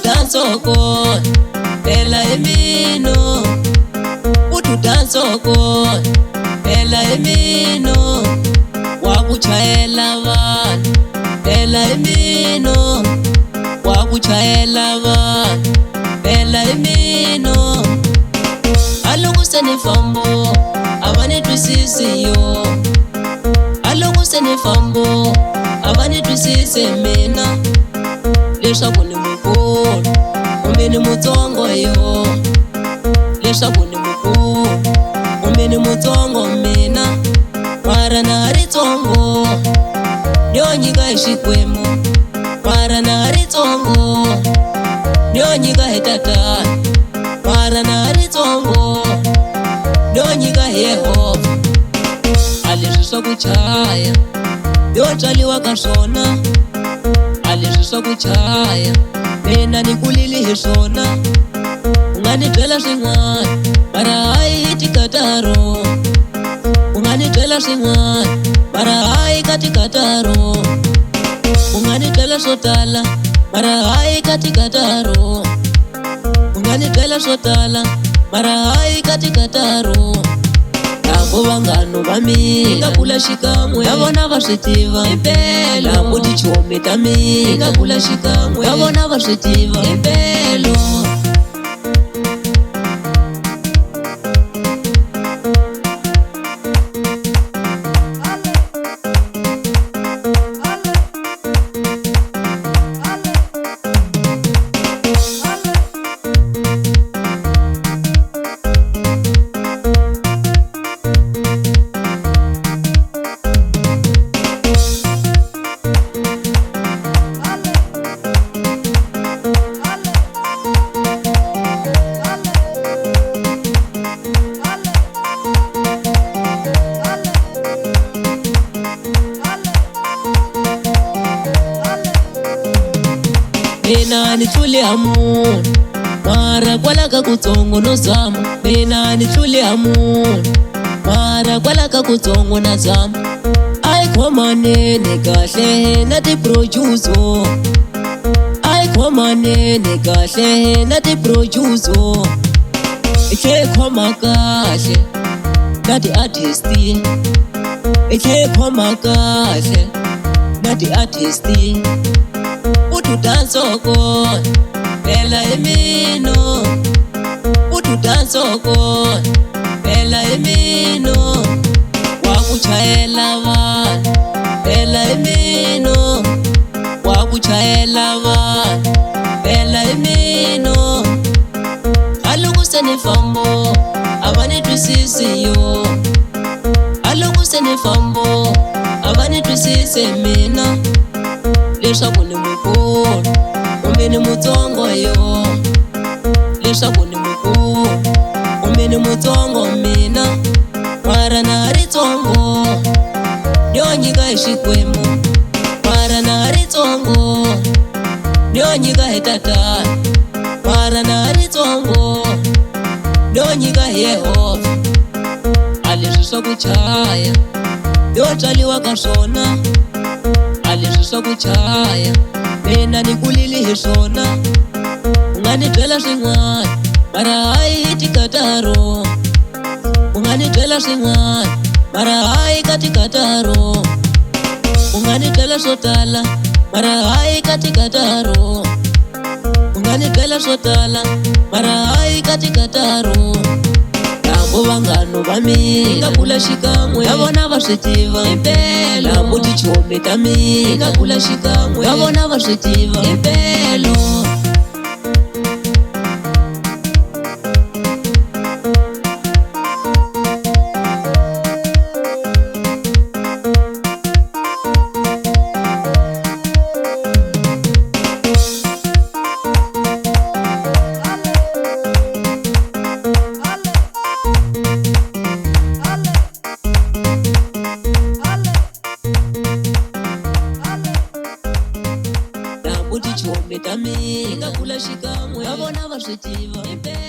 utudansoko phela emino, utudansoko phela emino, wakuchayela vanhu phela emino, wakuchayela vanhu phela emino. Alungu se ni fambo avani twisisi yo, alungu se ni fambo avani twisisi mina, leswaku ni mukulu kumbe ni mutsongo yo, leswaku ni mukulu kumbe ni mutsongo mina, mara na ritsongo nyo nyika hi Xikwembu, mara na ritsongo nyo nyika hi Tatana, mara na ritsongo nyo nyika hi Yehova. A leswi swa ku chaya yo tswaliwa ka swona, a leswi swa ku chaya mina ni kulile hi swona. U nga ni byela swin'wana mara hayi hi tikataro, u nga ni byela swin'wana mara hayi ka tikataro, u nga ni byela swo tala mara hayi ka tikataro, u nga ni byela swo tala mara hayi ka tikataro. Lavo vanghano va mina nga kula xikan'we na vona va swi tiva impelo, lavo tichomi ta mina nga kula xikan'we na vona va swi tiva impelo. Mina ni tlule ha munhu mara kwala ka kutsongo no zama, mina ni tlule ha munhu mara kwala ka kutsongo na zama. Ai khomaneni kahle na ti-producer, ai khomaneni kahle na ti-producer, i tlhe khoma kahle na ti-artist, i tlhe khoma kahle na ti-artist. Utudansoko phela emino, utudansoko phela emino, wakuchayela vanhu phela emino, wakuchayela vanhu phela emino. Alungu se ni fambo avani twisisi yo, alungu se ni fambo avani twisisi mina, leswaku ni mukulu kumbe ni mutsongo yo, leswaku ni mukulu kumbe ni mutsongo mina, mara na ritsongo nyo nyika hi Xikwembu, mara na ritsongo nyo nyika hi Tatana, mara na ritsongo nyo nyika hi Yehova. A leswi swa ku chaya yo tswaliwa ka swona, a leswi swa ku chaya mina ni kulile hi swona. U nga ni byela swin'wana mara hayi hi tikataro, u nga ni byela swin'wana mara hayi ka tikataro, u nga ni byela swo tala mara hayi ka tikataro, u nga ni byela swo tala mara hayi ka tikataro. Lavo vanghano va mina nga kula xikan'we na vona va swi tiva impelo, lavo tichomi ta mina nga kula xikan'we na vona va swi tiva impelo. Tichomi ta mina nga kula xikan'we na vona va swi tiva impelo.